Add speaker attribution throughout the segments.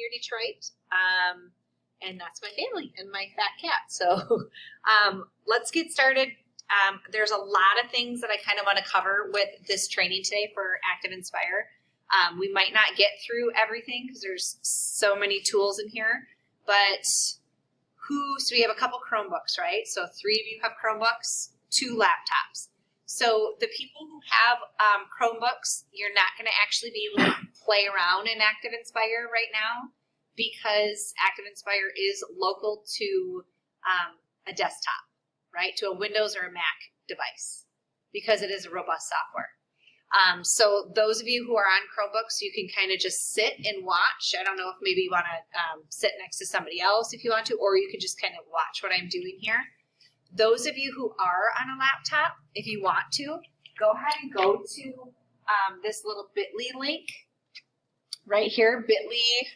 Speaker 1: near Detroit. And that's my family and my fat cat. So let's get started. There's a lot of things that I kind of want to cover with this training today for ActivInspire. We might not get through everything because there's so many tools in here, but so we have a couple Chromebooks, right? So 3 of you have Chromebooks, 2 laptops. So the people who have Chromebooks, you're not going to actually be able to play around in ActivInspire right now because ActivInspire is local to a desktop, right? To a Windows or a Mac device because it is a robust software. So those of you who are on Chromebooks, you can kind of just sit and watch. I don't know if maybe you want to sit next to somebody else if you want to, or you can just kind of watch what I'm doing here. Those of you who are on a laptop, if you want to, go ahead and go to this little bit.ly link right here, bit.ly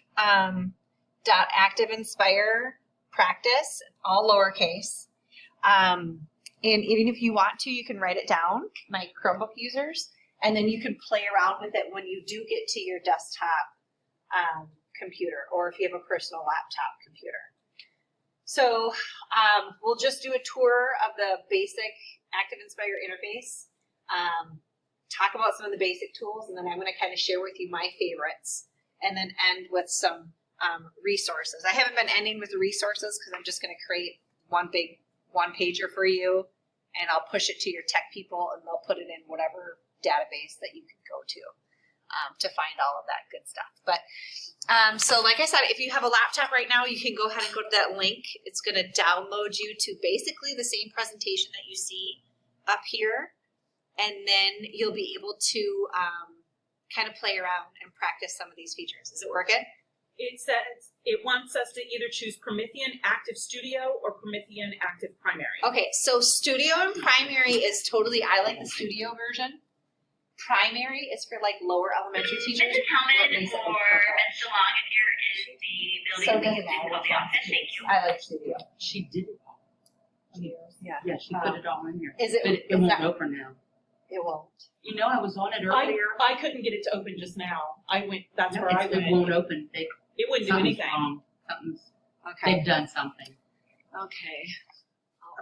Speaker 1: .ActivInspire practice, all lowercase. And even if you want to, you can write it down, my Chromebook users, and then you can play around with it when you do get to your desktop computer, or if you have a personal laptop computer. So we'll just do a tour of the basic ActivInspire interface, talk about some of the basic tools, and then I'm going to kind of share with you my favorites, and then end with some resources. I haven't been ending with the resources because I'm just going to create one big one-pager for you, and I'll push it to your tech people, and they'll put it in whatever database that you can go to find all of that good stuff. But so like I said, if you have a laptop right now, you can go ahead and go to that link. It's going to download you to basically the same presentation that you see up here, and then you'll be able to kind of play around and practice some of these features. Is it working?
Speaker 2: It says it wants us to either choose Promethean Active Studio or Promethean Active Primary.
Speaker 1: Okay, so Studio and Primary is totally, I like the Studio version. Primary is for like lower elementary teachers.
Speaker 3: This is Helen for Ms. DeLong if you're in the building.
Speaker 1: So it doesn't matter.
Speaker 3: The office. Thank you.
Speaker 1: I like Studio.
Speaker 4: She did it all.
Speaker 1: Yeah.
Speaker 4: Yeah, she put it all in here.
Speaker 1: Is it?
Speaker 4: But it won't open now.
Speaker 1: It won't.
Speaker 4: You know, I was on it earlier.
Speaker 2: I couldn't get it to open just now. I went. That's
Speaker 4: No,
Speaker 2: where I
Speaker 4: it
Speaker 2: went.
Speaker 4: won't open.
Speaker 2: It wouldn't do anything.
Speaker 4: Wrong. Something's.
Speaker 1: Okay.
Speaker 4: They've done something.
Speaker 1: Okay.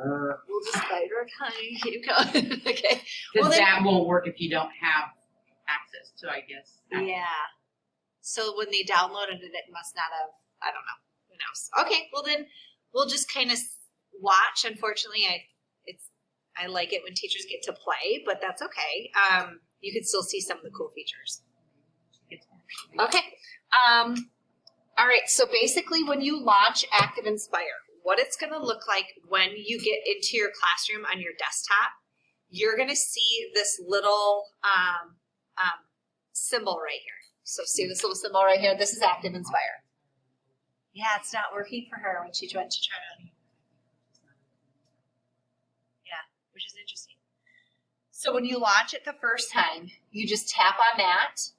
Speaker 1: We'll just bite our tongue. Keep going. Okay.
Speaker 4: Because
Speaker 1: Well, then-
Speaker 4: that won't work if you don't have access to, I guess.
Speaker 1: Yeah. So when they downloaded it, it must not have, I don't know. Who knows? Okay, well then we'll just kind of watch. Unfortunately, I like it when teachers get to play, but that's okay. You can still see some of the cool features. Okay. All right, so basically when you launch ActivInspire, what it's going to look like when you get into your classroom on your desktop, you're going to see this little symbol right here. So see this little symbol right here? This is ActivInspire. Yeah, it's not working for her when she went to try to. Yeah, which is interesting. So when you launch it the first time, you just tap on that,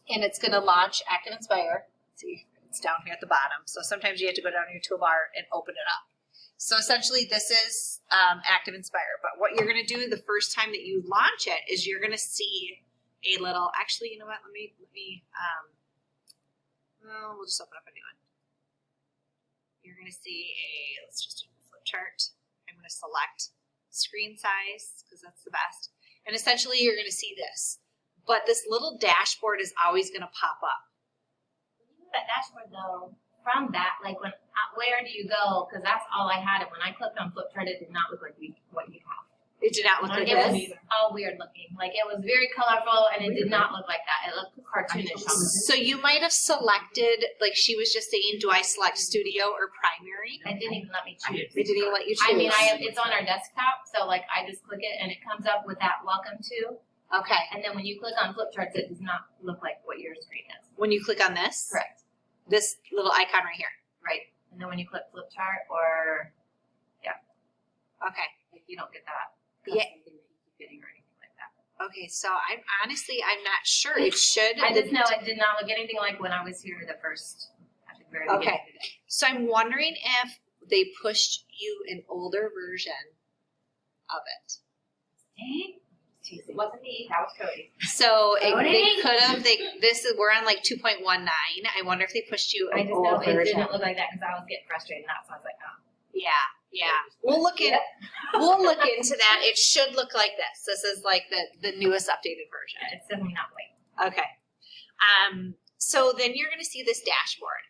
Speaker 1: and it's going to launch ActivInspire. See, it's down here at the bottom. So sometimes you have to go down to your toolbar and open it up. So essentially this is ActivInspire. But what you're going to do the first time that you launch it is you're going to see a little, actually, you know what, we'll just open up a new one. You're going to see let's just do a flip chart. I'm going to select screen size because that's the best. And essentially you're going to see this. But this little dashboard is always going to pop up.
Speaker 5: That dashboard though, from that, like where do you go? Because that's all I had. And when I clicked on Flipchart, it did not look like what you have.
Speaker 1: It did not look like
Speaker 5: it
Speaker 1: this.
Speaker 5: was all weird looking. Like it was very colorful, and it did not look like that. It looked cartoonish.
Speaker 1: So you might have selected, like she was just saying, do I select Studio or Primary?
Speaker 5: It didn't even let me choose.
Speaker 1: It didn't even let you choose.
Speaker 5: I mean, it's on our desktop, so like I just click it, and it comes up with that welcome to.
Speaker 1: Okay.
Speaker 5: And then when you click on Flipcharts, it does not look like what your screen is.
Speaker 1: When you click on this?
Speaker 5: Correct.
Speaker 1: This little icon right here.
Speaker 5: Right. And then when you click Flipchart or, yeah.
Speaker 1: Okay.
Speaker 5: Like you don't get that.
Speaker 1: Yeah.
Speaker 5: Something that you keep getting or anything like that.
Speaker 1: Okay, so I'm not sure. It should.
Speaker 5: I just know it did not look anything like when I was here at the very beginning of the day.
Speaker 1: So I'm wondering if they pushed you an older version of it.
Speaker 5: Dang. It wasn't me. That was Cody.
Speaker 1: So they
Speaker 5: Cody?
Speaker 1: could have. We're on like 2.19. I wonder if they pushed you
Speaker 5: I just know
Speaker 1: over.
Speaker 5: it didn't look like that because I was getting frustrated. And that's why I was like, oh.
Speaker 1: Yeah. We'll look in. We'll look into that. It should look like this. This is like the newest updated version.
Speaker 5: It's definitely not white.
Speaker 1: Okay. So then you're going to see this dashboard.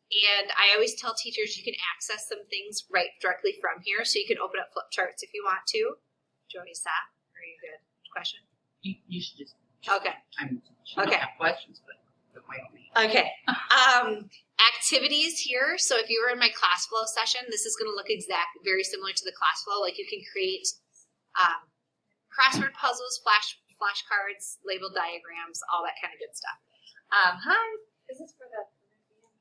Speaker 1: And I always tell teachers you can access some things directly from here. So you can open up Flipcharts if you want to. Joey, stop. Are you good? Question?
Speaker 4: You should just.
Speaker 1: Okay.
Speaker 4: She don't have questions, but wait on me.
Speaker 1: Okay. Activities here. So if you were in my class flow session, this is going to look very similar to the class flow. Like you can create crossword puzzles, flashcards, label diagrams, all that kind of good stuff. Hi.
Speaker 5: Is this for the?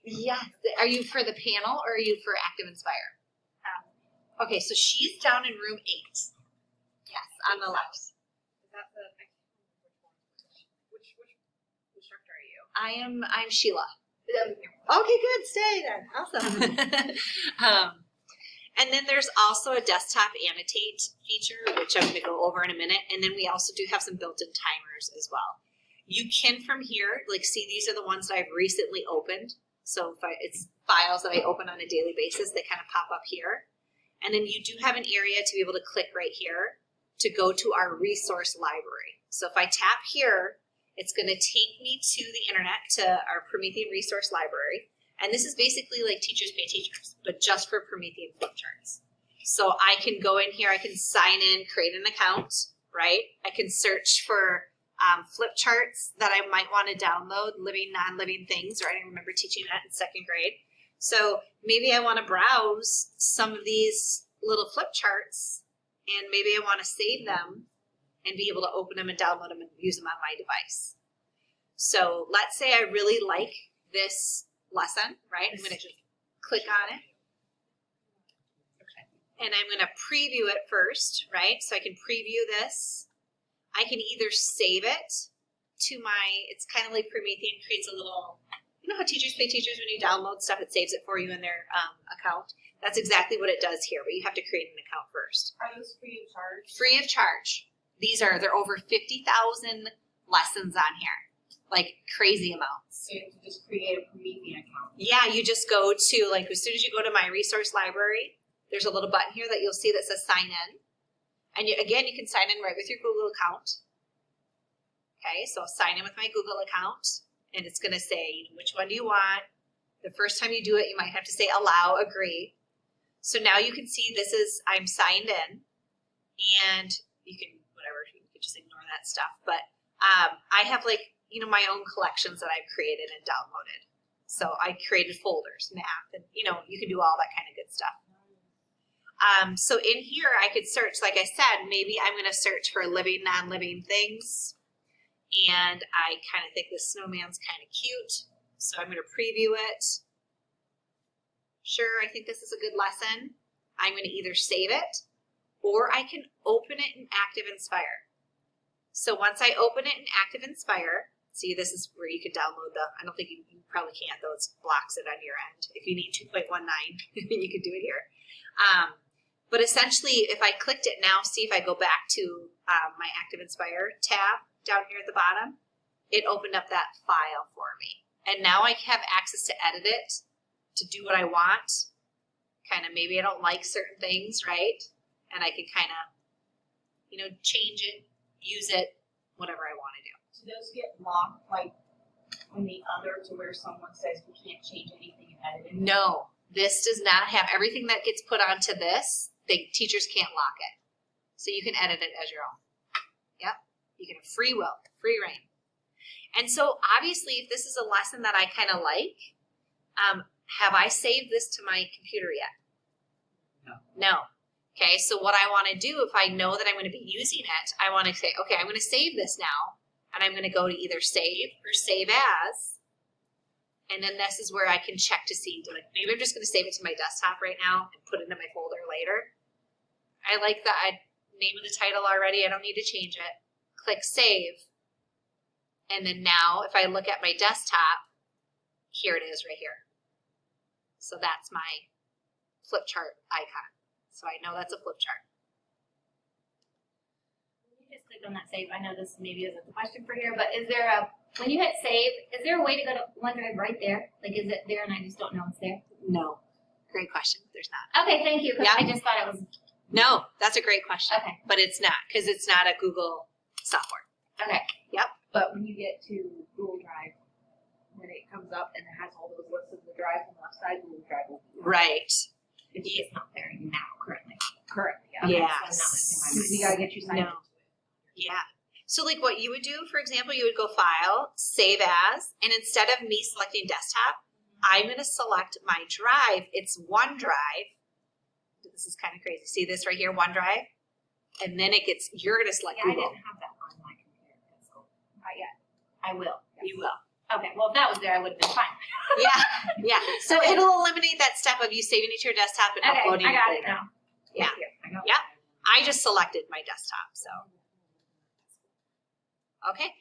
Speaker 1: Yeah. Are you for the panel or are you for ActivInspire? Okay, so she's down in room 8. Yes, on the left.
Speaker 5: Is that the? Which instructor are you?
Speaker 1: I'm Sheila. Okay, good. Stay then. Awesome. And then there's also a desktop annotate feature, which I'm going to go over in a minute. And then we also do have some built-in timers as well. You can from here, see these are the ones that I've recently opened. So it's files that I open on a daily basis. They kind of pop up here. And then you do have an area to be able to click right here to go to our resource library. So if I tap here, it's going to take me to the internet, to our Promethean resource library. And this is basically like Teachers Pay Teachers, but just for Promethean Flipcharts. So I can go in here, I can sign in, create an account, right? I can search for Flipcharts that I might want to download, living, non-living things, or I remember teaching that in 2nd grade. So maybe I want to browse some of these little Flipcharts, and maybe I want to save them and be able to open them and download them and use them on my device. So let's say I really like this lesson, right? I'm going to just click on it. And I'm going to preview it first, right? So I can preview this. I can either save it to it's kind of like Promethean creates a little, you know how Teachers Pay Teachers, when you download stuff, it saves it for you in their account? That's exactly what it does here, but you have to create an account first.
Speaker 5: Are those free of charge?
Speaker 1: Free of charge. They're over 50,000 lessons on here, like crazy amounts.
Speaker 5: So you have to just create a Promethean account.
Speaker 1: Yeah, you just go to, as soon as you go to my resource library, there's a little button here that you'll see that says sign in. And again, you can sign in right with your Google account. Okay, so I'll sign in with my Google account, and it's going to say, which one do you want? The first time you do it, you might have to say allow, agree. So now you can see I'm signed in, and you can just ignore that stuff. But I have my own collections that I've created and downloaded. So I created folders, math, and you can do all that kind of good stuff. So in here I could search, like I said, maybe I'm going to search for living, non-living things. And I kind of think this snowman's kind of cute. So I'm going to preview it. Sure, I think this is a good lesson. I'm going to either save it or I can open it in ActivInspire. So once I open it in ActivInspire, see, this is where you can download I don't think you probably can't, though, it blocks it on your end. If you need 2.19, you can do it here. But essentially, if I clicked it now, see if I go back to my ActivInspire tab down here at the bottom, it opened up that file for me. And now I have access to edit it, to do what I want. Maybe I don't like certain things, right? And I can change it, use it, whatever I want to do.
Speaker 5: Do those get locked on the other to where someone says we can't change anything and edit it?
Speaker 1: No, this does not have everything that gets put onto this. Teachers can't lock it. So you can edit it as your own. Yep. You can have free will, free reign. And so obviously if this is a lesson that I kind of like, have I saved this to my computer yet? No. Okay, so what I want to do, if I know that I'm going to be using it, I want to say, okay, I'm going to save this now, and I'm going to go to either save or save as, and then this is where I can check to see, maybe I'm just going to save it to my desktop right now and put it in my folder later. I like the name of the title already. I don't need to change it. Click save, and then now if I look at my desktop, here it is right here. So that's my Flipchart icon. So I know that's a flip chart.
Speaker 5: When you You just click on that save. I know this maybe isn't a question for here, but is there when you hit save, is there a way to go to OneDrive right there? Like, is it there and I just don't know it's there?
Speaker 1: No. Great question. There's not.
Speaker 5: Okay, thank you. 'Cause
Speaker 1: Yeah.
Speaker 5: I just thought it was.
Speaker 1: No, that's a great question.
Speaker 5: Okay.
Speaker 1: But it's not, because it's not a Google software.
Speaker 5: Okay.
Speaker 6: But when you get to Google Drive, when it comes up and it has all those lists of the drives on the left side, Google Drive will be
Speaker 1: Right.
Speaker 5: It's just not there now currently.
Speaker 6: currently.
Speaker 5: Okay,
Speaker 1: Yeah.
Speaker 5: so I'm not missing my mind.
Speaker 6: You gotta get you signed
Speaker 1: No. Yeah. So like what you would do, for example, you would go File, Save As, and instead of me selecting Desktop, I'm going to select my drive. It's OneDrive. This is kind of crazy. See this right here, OneDrive? And then you're going to select
Speaker 5: Yeah, I
Speaker 1: Google.
Speaker 5: didn't have that on my computer. That's cool.
Speaker 6: Not yet.
Speaker 5: I will.
Speaker 1: You will.
Speaker 5: Okay, well, if that was there, I would have been fine.
Speaker 1: Yeah. So it'll eliminate that step of you saving it to your desktop and
Speaker 5: Okay,
Speaker 1: uploading
Speaker 5: I got
Speaker 1: it
Speaker 5: it
Speaker 1: later.
Speaker 5: now.
Speaker 1: Yeah.
Speaker 5: Thank you. I got
Speaker 1: Yeah. I just selected my desktop, so. Okay.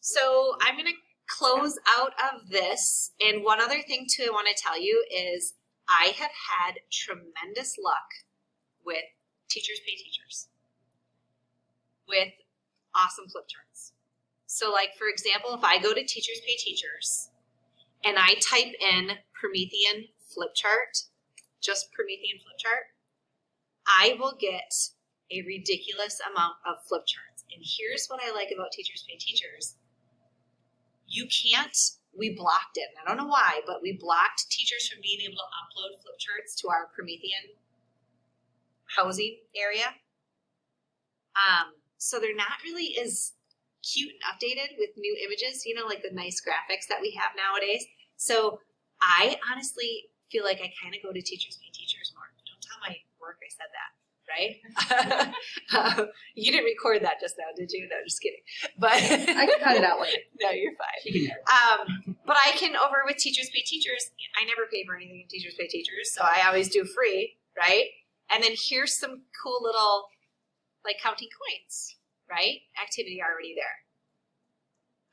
Speaker 1: So I'm going to close out of this. And one other thing too I want to tell you is I have had tremendous luck with Teachers Pay Teachers with awesome flip charts. So like, for example, if I go to Teachers Pay Teachers and I type in Promethean Flipchart, just Promethean Flipchart, I will get a ridiculous amount of flip charts. And here's what I like about Teachers Pay Teachers. We blocked it. I don't know why, but we blocked teachers from being able to upload flip charts to our Promethean housing area. So they're not really as cute and updated with new images, like the nice graphics that we have nowadays. So I honestly feel like I kind of go to Teachers Pay Teachers more. Don't tell my work I said that. Right? You didn't record that just now, did you? No, just kidding. But
Speaker 6: I can cut it out later.
Speaker 1: No, you're fine. But I can, over with Teachers Pay Teachers, I never pay for anything in Teachers Pay Teachers, so I always do free, right? And then here's some cool little, like counting coins, right? Activity already there.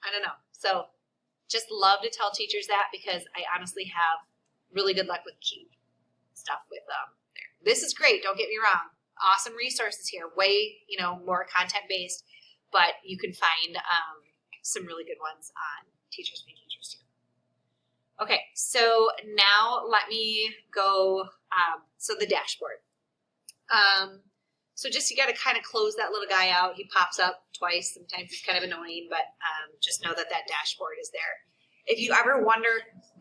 Speaker 1: I don't know. So just love to tell teachers that because I honestly have really good luck with cute stuff with there. This is great, don't get me wrong. Awesome resources here, way, more content-based, but you can find some really good ones on Teachers Pay Teachers too. Okay, so now let me go, so the dashboard. So just you got to kind of close that little guy out. He pops up twice. Sometimes he's kind of annoying, but just know that that dashboard is there. If you ever wonder,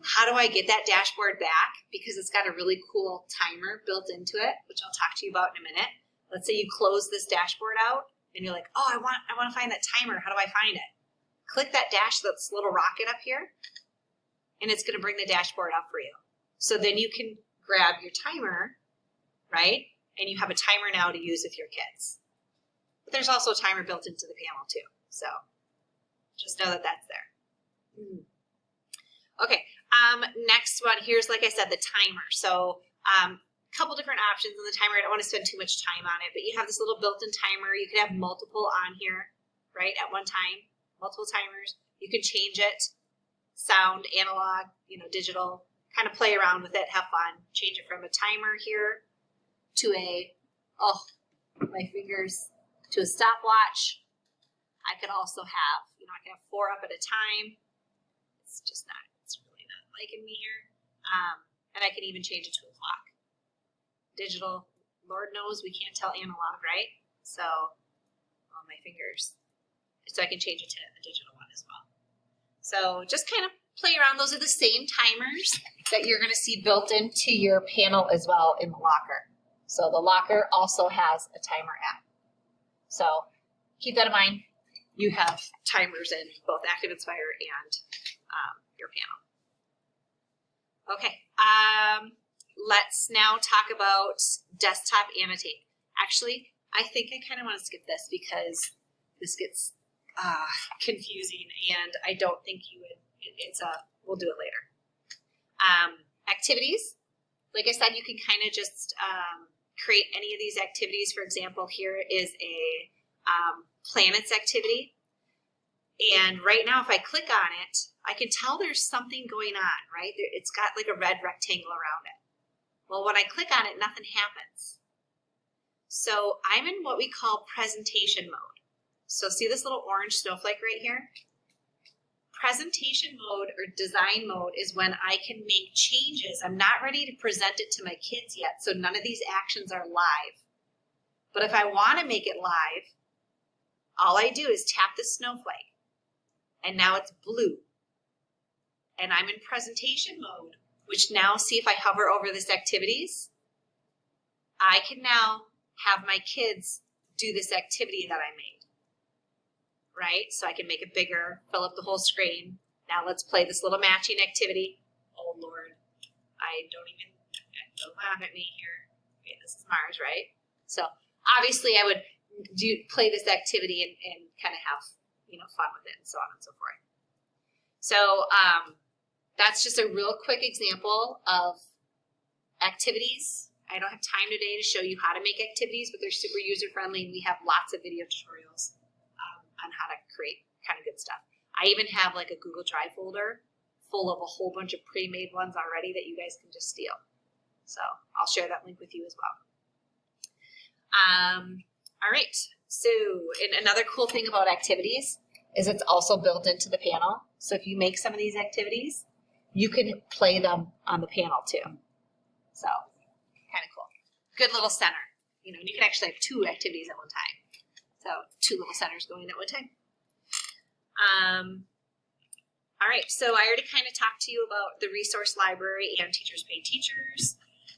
Speaker 1: how do I get that dashboard back? Because it's got a really cool timer built into it, which I'll talk to you about in a minute. Let's say you close this dashboard out and you're like, oh, I want to find that timer. How do I find it? Click that this little rocket up here, and it's going to bring the dashboard up for you. So then you can grab your timer, right? And you have a timer now to use with your kids. But there's also a timer built into the panel too. So just know that that's there. Okay, next one, here's, like I said, the timer. So a couple different options on the timer. I don't want to spend too much time on it, but you have this little built-in timer. You can have multiple on here, right, at one time, multiple timers. You can change it, sound, analog, digital, kind of play around with it, have fun. Change it from a timer here to my fingers, to a stopwatch. I could also have, I can have 4 up at a time. It's just not. Liking me here, and I can even change it to a clock. Digital, Lord knows we can't tell analog, right? So on my fingers, so I can change it to a digital one as well. So just kind of play around. Those are the same timers that you're going to see built into your panel as well in the locker. So the locker also has a timer app. So keep that in mind. You have timers in both ActivInspire and your panel. Okay, let's now talk about desktop annotate. Actually, I think I kind of want to skip this because this gets confusing, and I don't think you would. We'll do it later. Activities. Like I said, you can kind of just create any of these activities. For example, here is a planets activity. And right now, if I click on it, I can tell there's something going on, right? It's got like a red rectangle around it. Well, when I click on it, nothing happens. So I'm in what we call presentation mode. So see this little orange snowflake right here? Presentation mode or design mode is when I can make changes. I'm not ready to present it to my kids yet, so none of these actions are live. But if I want to make it live, all I do is tap the snowflake, and now it's blue. And I'm in presentation mode, which now, see if I hover over this activities, I can now have my kids do this activity that I made. Right? So I can make it bigger, fill up the whole screen. Now let's play this little matching activity. Oh Lord, don't laugh at me here. Okay, this is Mars, right? So obviously I would play this activity and kind of have, fun with it and so on and so forth. So that's just a real quick example of activities. I don't have time today to show you how to make activities, but they're super user friendly and we have lots of video tutorials on how to create kind of good stuff. I even have like a Google Drive folder full of a whole bunch of pre-made ones already that you guys can just steal. So I'll share that link with you as well. All right, so another cool thing about activities is it's also built into the panel. So if you make some of these activities, you can play them on the panel too. So kind of cool. Good little center. And you can actually have 2 activities at one time. So 2 little centers going at one time. All right, so I already kind of talked to you about the resource library and Teachers Pay Teachers.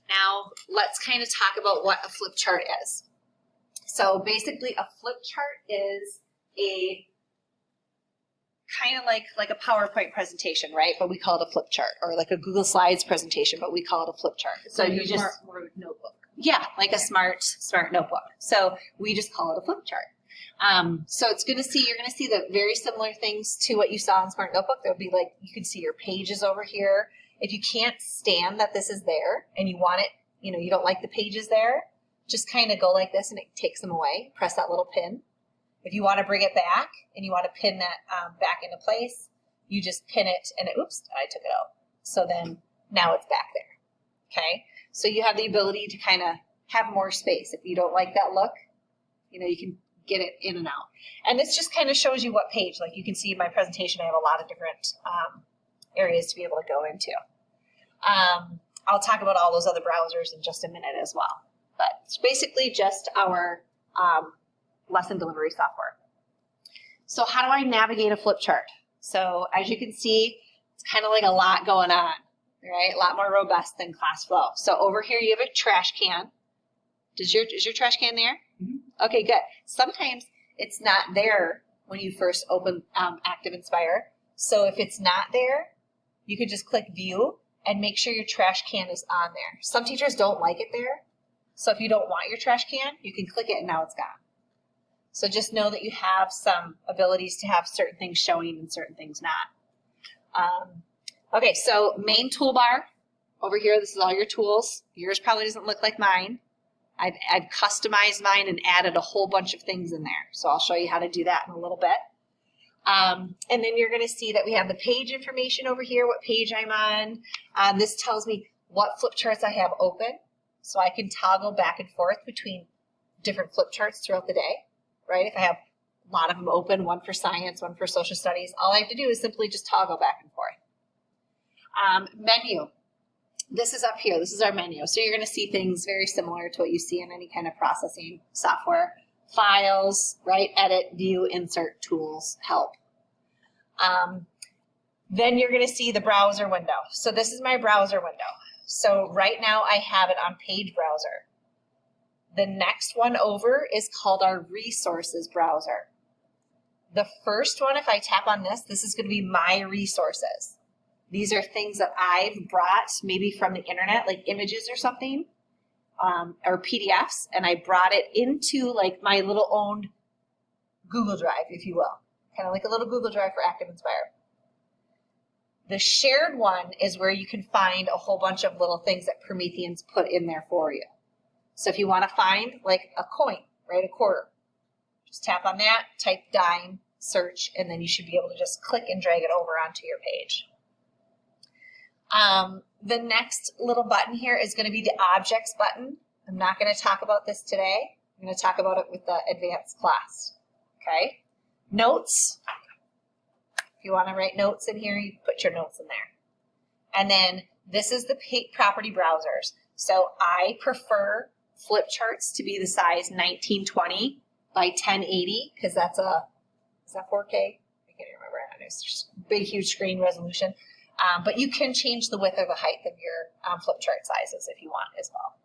Speaker 1: Now let's kind of talk about what a flip chart is. So basically a flip chart is a kind of like a PowerPoint presentation, right? But we call it a flip chart, or like a Google Slides presentation, but we call it a flip chart. So you just
Speaker 6: more notebook.
Speaker 1: Yeah, like a smart notebook. So we just call it a flip chart. So you're going to see the very similar things to what you saw in Smart Notebook. There'll be like, you can see your pages over here. If you can't stand that this is there and you want it, you don't like the pages there, just kind of go like this and it takes them away. Press that little pin. If you want to bring it back and you want to pin that back into place, you just pin it and oops, I took it out. So then now it's back there. Okay. So you have the ability to kind of have more space. If you don't like that look, you can get it in and out. And this just kind of shows you what page. Like you can see in my presentation, I have a lot of different areas to be able to go into. I'll talk about all those other browsers in just a minute as well. But it's basically just our lesson delivery software. So how do I navigate a flip chart? So as you can see, it's kind of like a lot going on, right? A lot more robust than ClassFlow. So over here you have a trash can. Is your trash can there? Mm-hmm. Okay, good. Sometimes it's not there when you first open ActivInspire. So if it's not there, you can just click View and make sure your trash can is on there. Some teachers don't like it there. So if you don't want your trash can, you can click it and now it's gone. So just know that you have some abilities to have certain things showing and certain things not. Okay, so main toolbar over here, this is all your tools. Yours probably doesn't look like mine. I've customized mine and added a whole bunch of things in there. So I'll show you how to do that in a little bit. And then you're going to see that we have the page information over here, what page I'm on. This tells me what flip charts I have open. So I can toggle back and forth between different flip charts throughout the day, right? If I have a lot of them open, one for science, one for social studies, all I have to do is simply just toggle back and forth. Menu. This is up here. This is our menu. So you're going to see things very similar to what you see in any kind of processing software. Files, right? Edit, view, insert, tools, help. Then you're going to see the browser window. So this is my browser window. So right now I have it on Page Browser. The next one over is called our Resources browser. The first one, if I tap on this, this is going to be My Resources. These are things that I've brought maybe from the internet, like images or something, or PDFs, and I brought it into like my little owned Google Drive, if you will. Kind of like a little Google Drive for ActivInspire. The shared one is where you can find a whole bunch of little things that Prometheans put in there for you. So if you want to find like a coin, right, a quarter, just tap on that, type dime, search, and then you should be able to just click and drag it over onto your page. The next little button here is going to be the Objects button. I'm not going to talk about this today, I'm going to talk about it with the advanced class. Okay? Notes. If you want to write notes in here, you put your notes in there. And then this is the property browsers. So I prefer Flipcharts to be the size 1920 by 1080 because that's is that 4K? I can't remember. It's just big, huge screen resolution. But you can change the width or the height of your Flipchart sizes if you want as well.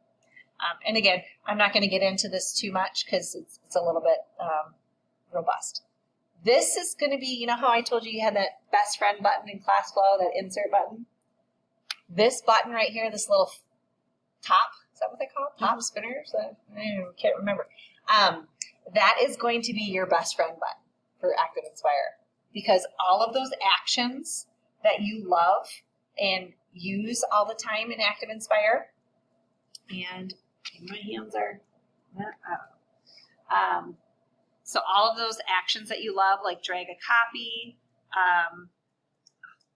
Speaker 1: And again, I'm not going to get into this too much because it's a little bit robust. This is going to be, you know how I told you had that best friend button in ClassFlow, that insert button? This button right here, this little top, is that what they call it? Top spinners? I can't remember. That is going to be your best friend button for ActivInspire because all of those actions that you love and use all the time in ActivInspire, and my hands are, so all of those actions that you love, like drag a copy,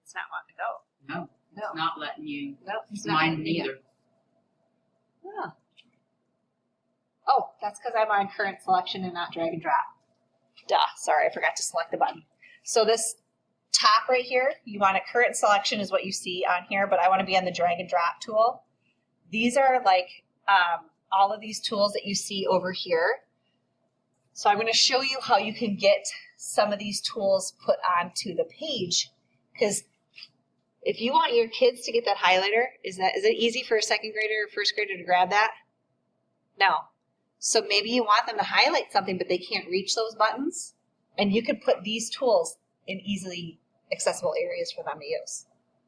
Speaker 1: it's not wanting to go.
Speaker 4: No, it's not letting you.
Speaker 1: Nope, it's not
Speaker 4: Mine
Speaker 1: letting me
Speaker 4: neither.
Speaker 1: Yeah. Oh, that's because I'm on current selection and not drag and drop. Duh, sorry, I forgot to select the button. So this top right here, you want a current selection is what you see on here, but I want to be on the drag and drop tool. These are like all of these tools that you see over here. So I'm going to show you how you can get some of these tools put onto the page, because if you want your kids to get that highlighter, is it easy for a second grader or first grader to grab that? No. So maybe you want them to highlight something, but they can't reach those buttons, and you can put these tools in easily accessible areas for them to use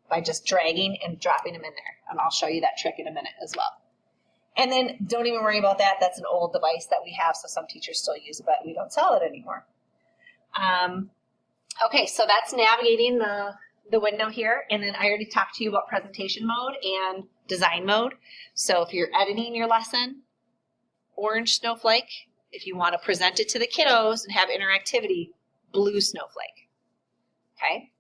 Speaker 1: by just dragging and dropping them in there. And I'll show you that trick in a minute as well. And then don't even worry about that. That's an old device that we have, so some teachers still use it, but we don't sell it anymore. Okay, so that's navigating the window here. And then I already talked to you about presentation mode and design mode. So if you're editing your lesson, orange snowflake. If you want to present it to the kiddos and have interactivity, blue snowflake. Okay.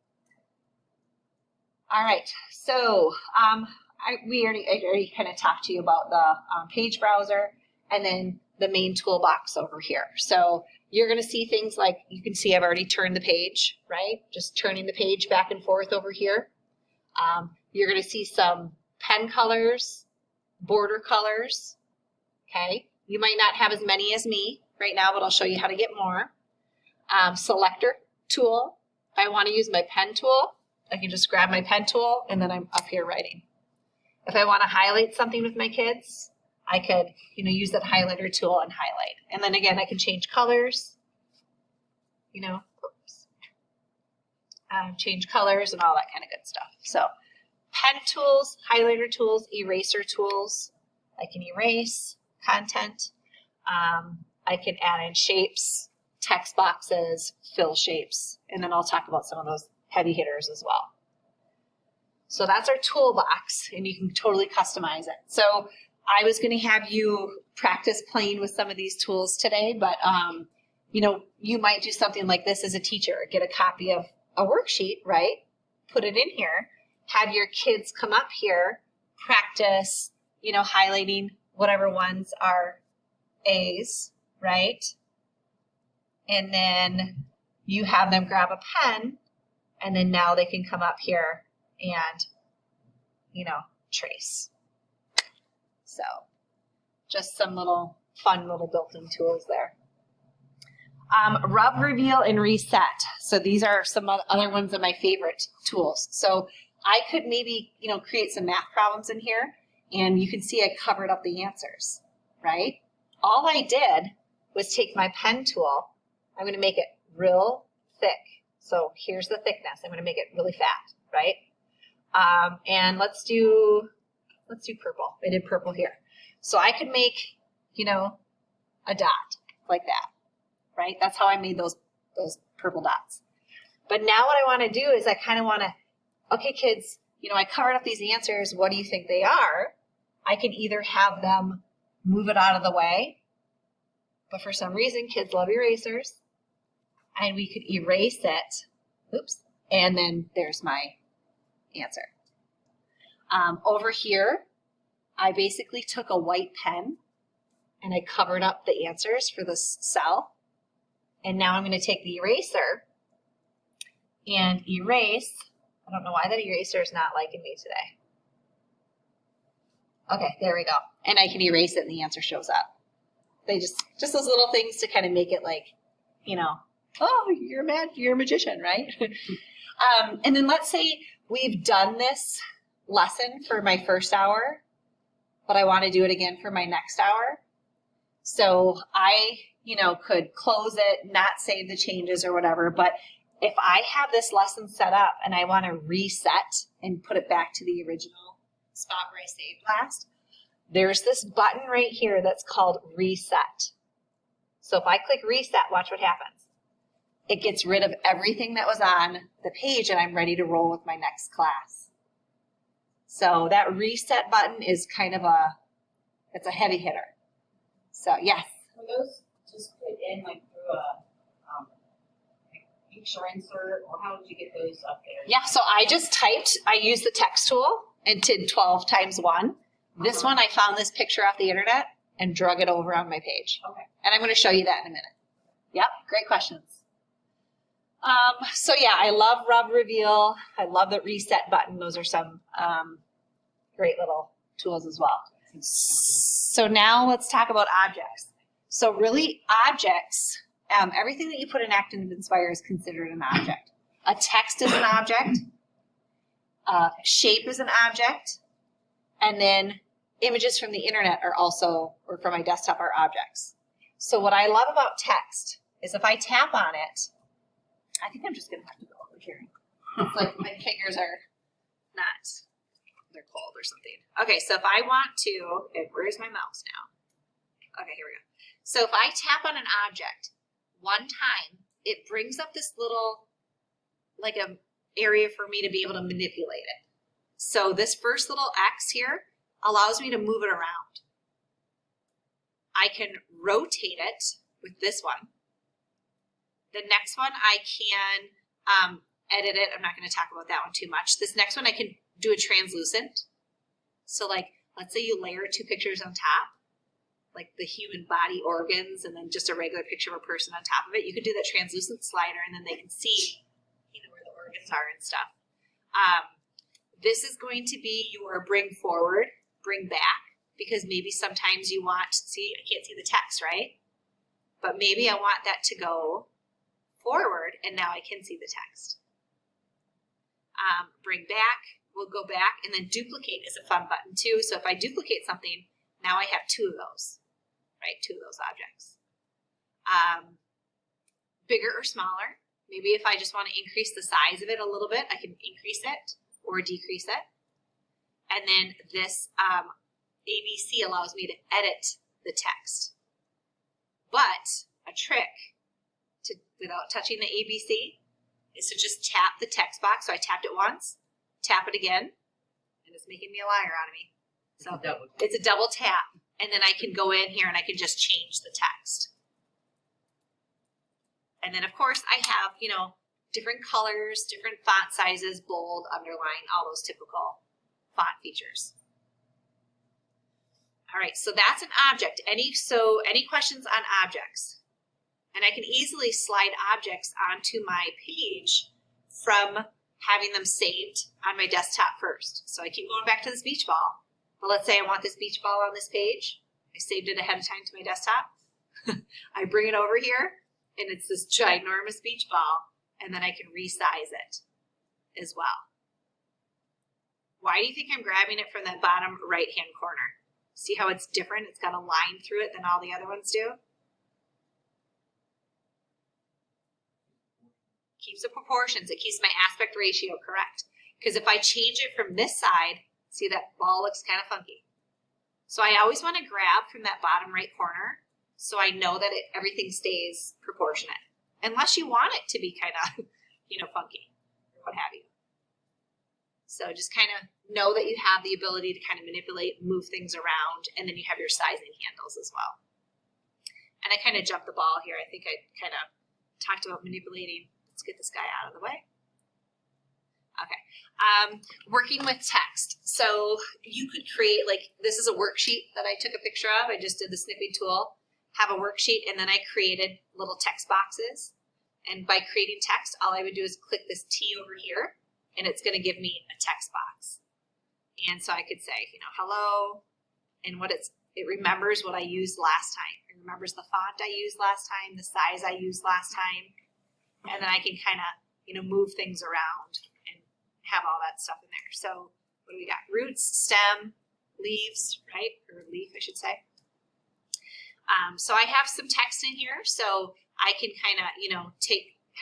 Speaker 1: All right. So I already kind of talked to you about the page browser and then the main toolbox over here. So you're going to see things like, you can see I've already turned the page, right? Just turning the page back and forth over here. You're going to see some pen colors, border colors. Okay. You might not have as many as me right now, but I'll show you how to get more. Selector tool. If I want to use my pen tool, I can just grab my pen tool and then I'm up here writing. If I want to highlight something with my kids, I could, use that highlighter tool and highlight. And then again, I can change colors, change colors and all that kind of good stuff. So pen tools, highlighter tools, eraser tools. I can erase content. I can add in shapes, text boxes, fill shapes, and then I'll talk about some of those heavy hitters as well. So that's our toolbox, and you can totally customize it. So I was going to have you practice playing with some of these tools today, but you might do something like this as a teacher. Get a copy of a worksheet, right? Put it in here. Have your kids come up here, practice, highlighting whatever ones are A's, right? And then you have them grab a pen, and then now they can come up here and, trace. So just some fun little built-in tools there. Rub, reveal, and reset. So these are some other ones of my favorite tools. So I could maybe, create some math problems in here, and you can see I covered up the answers, right? All I did was take my pen tool. I'm going to make it real thick. So here's the thickness. I'm going to make it really fat, right? And let's do purple. I did purple here. So I could make, a dot like that, right? That's how I made those purple dots. But now what I want to do is I kind of want to, okay, kids, I covered up these answers. What do you think they are? I can either have them move it out of the way, but for some reason, kids love erasers, and we could erase it. Oops. And then there's my answer. Over here, I basically took a white pen and I covered up the answers for this cell. And now I'm going to take the eraser and erase. I don't know why that eraser is not liking me today. Okay, there we go. And I can erase it and the answer shows up. They just those little things to kind of make it like, you know, oh, you're a magician, right? And then let's say we've done this lesson for my first hour, but I want to do it again for my next hour. So I, could close it, not save the changes or whatever, but if I have this lesson set up and I want to reset and put it back to the original spot where I saved last, there's this button right here that's called reset. So if I click reset, watch what happens. It gets rid of everything that was on the page and I'm ready to roll with my next class. So that reset button is kind of it's a heavy hitter. So yes.
Speaker 7: Were those just put in like through a picture insert, or how did you get those up there?
Speaker 1: Yeah, so I used the text tool and did 12 times 1. This one, I found this picture off the internet and drug it over on my page.
Speaker 7: Okay.
Speaker 1: And I'm going to show you that in a minute. Yep, great questions. So yeah, I love rub reveal. I love the reset button. Those are some great little tools as well. So now let's talk about objects. So really objects, everything that you put in ActivInspire is considered an object. A text is an object. Shape is an object. And then images from the internet are also, or from my desktop, are objects. So what I love about text is if I tap on it, I think I'm just going to have to go over here. It's like my fingers are not, they're cold or something. Okay, so if I want to, where's my mouse now? Okay, here we go. So if I tap on an object one time, it brings up this little, like a area for me to be able to manipulate it. So this first little X here allows me to move it around. I can rotate it with this one. The next one I can edit it. I'm not going to talk about that one too much. This next one I can do a translucent. So like, let's say you layer 2 pictures on top, like the human body organs and then just a regular picture of a person on top of it. You could do that translucent slider and then they can see, where the organs are and stuff. This is going to be your bring forward, bring back, because maybe sometimes you want, see, I can't see the text, right? But maybe I want that to go forward and now I can see the text. Bring back, we'll go back, and then duplicate is a fun button too. So if I duplicate something, now I have 2 of those, right? 2 of those objects. Bigger or smaller. Maybe if I just want to increase the size of it a little bit, I can increase it or decrease it. And then this ABC allows me to edit the text. But a trick without touching the ABC is to just tap the text box. So I tapped it once, tap it again, and it's making me a liar out of me. So it's a double tap. And then I can go in here and I can just change the text. And then of course I have, different colors, different font sizes, bold, underline, all those typical font features. All right, so that's an object. Any questions on objects? And I can easily slide objects onto my page from having them saved on my desktop first. So I keep going back to this beach ball. But let's say I want this beach ball on this page. I saved it ahead of time to my desktop. I bring it over here, and it's this ginormous beach ball, and then I can resize it as well. Why do you think I'm grabbing it from that bottom right-hand corner? See how it's different? It's got a line through it than all the other ones do. Keeps the proportions. It keeps my aspect ratio correct. Because if I change it from this side, see that ball looks kind of funky. So I always want to grab from that bottom right corner so I know that everything stays proportionate. Unless you want it to be kind of, funky or what have you. So just kind of know that you have the ability to kind of manipulate, move things around, and then you have your sizing handles as well. And I kind of jumped the ball here. I think I kind of talked about manipulating. Let's get this guy out of the way. Working with text. So you could create, like, this is a worksheet that I took a picture of. I just did the snipping tool, have a worksheet, and then I created little text boxes. And by creating text, all I would do is click this T over here, and it's going to give me a text box. And so I could say, you know, hello, and it remembers what I used last time. It remembers the font I used last time, the size I used last time, and then I can kind of, you know, move things around and have all that stuff in there. So what do we got? Roots, stem, leaves, right? Or leaf, I should say. So I have some text in here, so I can kind of, you know,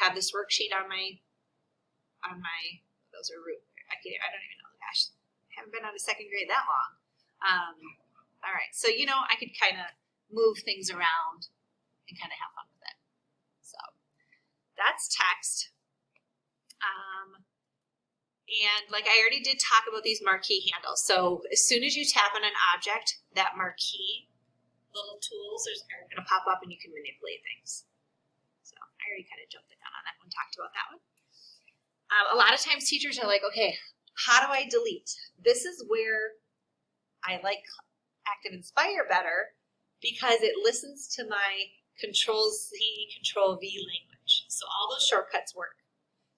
Speaker 1: have this worksheet on my, those are root. I don't even know. Gosh, I haven't been out of second grade that long. All right, so, you know, I could kind of move things around and kind of have fun with it. So that's text. And like I already did talk about these marquee handles. So as soon as you tap on an object, that marquee little tools are going to pop up and you can manipulate things. So I already kind of jumped the gun on that one, talked about that one. A lot of times teachers are like, okay, how do I delete? This is where I like ActivInspire better because it listens to my Control-Z, Control-V language. So all those shortcuts work.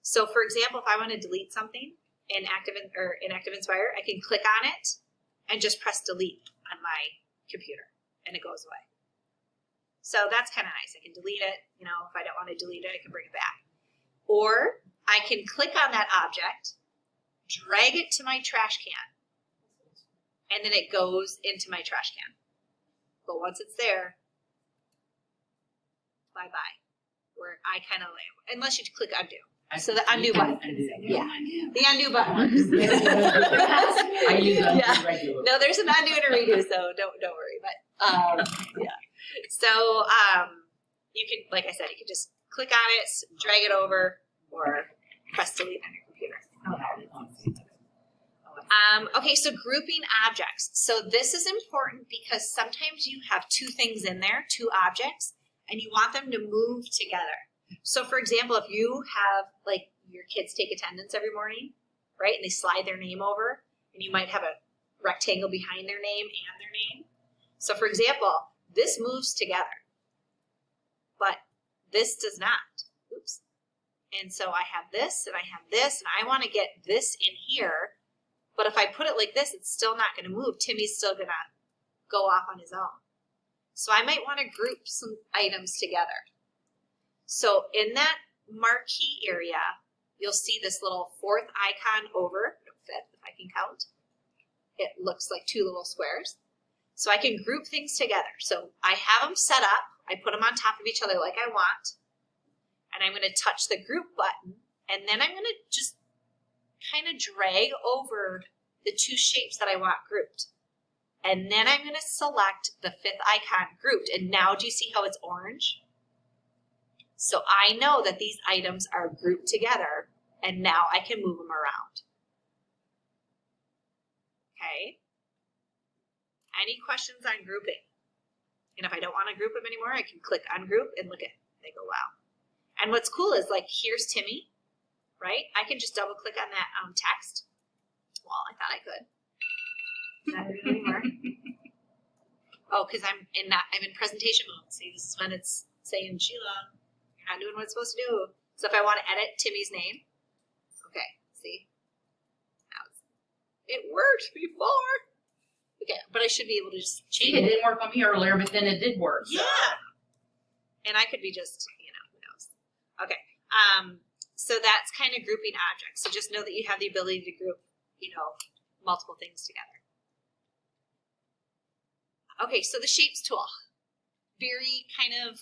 Speaker 1: So for example, if I want to delete something in ActivInspire, I can click on it and just press delete on my computer and it goes away. So that's kind of nice. I can delete it. You know, if I don't want to delete it, I can bring it back. Or I can click on that object, drag it to my trash can, and then it goes into my trash can. But once it's there, bye-bye. Where I kind of like, unless you click undo. So the undo button. Yeah, the undo button works.
Speaker 4: I use undo
Speaker 1: Yeah.
Speaker 4: regularly.
Speaker 1: No, there's an undo and a redo, so don't worry. But yeah. So you can, like I said, you can just click on it, drag it over, or press delete on your computer. Okay, so grouping objects. So this is important because sometimes you have two things in there, two objects, and you want them to move together. So for example, if you have, like, your kids take attendance every morning, right, and they slide their name over, and you might have a rectangle behind their name and their name. So for example, this moves together, but this does not. Oops. And so I have this, and I have this, and I want to get this in here, but if I put it like this, it's still not going to move. Timmy's still going to go off on his own. So I might want to group some items together. So in that marquee area, you'll see this little fourth icon over, fifth if I can count. It looks like two little squares. So I can group things together. So I have them set up. I put them on top of each other like I want. And I'm going to touch the group button. And then I'm going to just kind of drag over the two shapes that I want grouped. And then I'm going to select the fifth icon grouped. And now do you see how it's orange? So I know that these items are grouped together, and now I can move them around. Okay? Any questions on grouping? And if I don't want to group them anymore, I can click ungroup and look at it. They go, wow. And what's cool is, like, here's Timmy, right? I can just double click on that text. Well, I thought I could. Not anymore. Oh, because I'm in presentation mode. See, this is when it's saying, Sheila, you're not doing what it's supposed to do. So if I want to edit Timmy's name, okay, see? Now it worked before. Okay, but I should be able to just change
Speaker 4: It didn't work on me earlier, but then it did work. So.
Speaker 1: Yeah. And I could be just, you know, who knows. Okay. So that's kind of grouping objects. So just know that you have the ability to group, you know, multiple things together. Okay, so the shapes tool. Very kind of,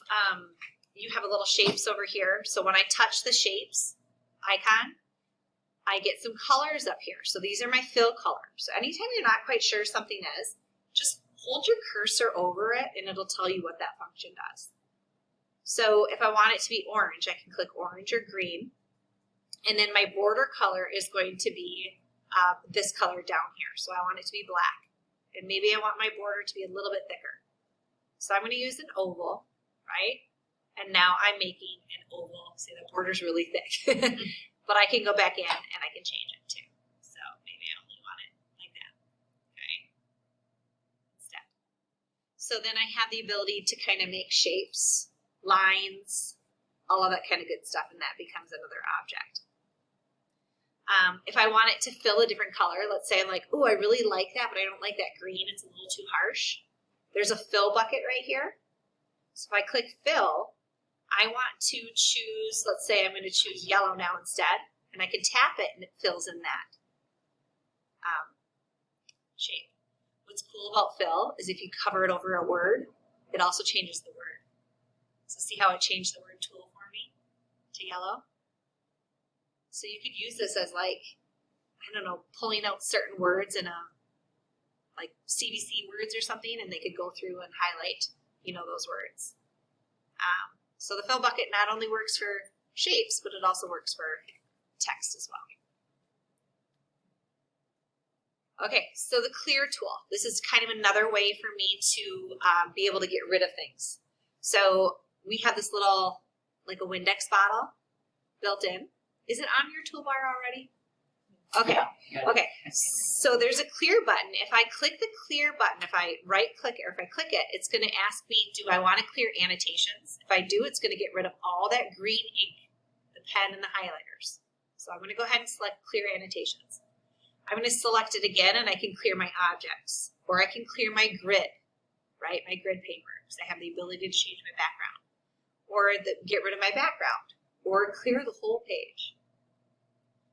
Speaker 1: you have a little shapes over here. So when I touch the shapes icon, I get some colors up here. So these are my fill colors. So anytime you're not quite sure something is, just hold your cursor over it and it'll tell you what that function does. So if I want it to be orange, I can click orange or green. And then my border color is going to be this color down here. So I want it to be black. And maybe I want my border to be a little bit thicker. So I'm going to use an oval, right? And now I'm making an oval. See, the border's really thick. but I can go back in and I can change it too. So maybe I only want it like that, okay? Instead. So then I have the ability to kind of make shapes, lines, all of that kind of good stuff, and that becomes another object. If I want it to fill a different color, let's say I'm like, oh, I really like that, but I don't like that green. It's a little too harsh. There's a fill bucket right here. So if I click fill, I want to choose, let's say I'm going to choose yellow now instead, and I can tap it and it fills in that shape. What's cool about fill is if you cover it over a word, it also changes the word. So see how it changed the word tool for me to yellow? So you could use this as like, I don't know, pulling out certain words in a, like CBC words or something, and they could go through and highlight, you know, those words. So the fill bucket not only works for shapes, but it also works for text as well. Okay, so the clear tool. This is kind of another way for me to be able to get rid of things. So we have this little, like a Windex bottle built in. Is it on your toolbar already? Okay, okay. So there's a clear button. If I click the clear button, if I right click it or if I click it, it's going to ask me, do I want to clear annotations? If I do, it's going to get rid of all that green ink, the pen and the highlighters. So I'm going to go ahead and select clear annotations. I'm going to select it again and I can clear my objects, or I can clear my grid, right? My grid paper, because I have the ability to change my background, or get rid of my background, or clear the whole page.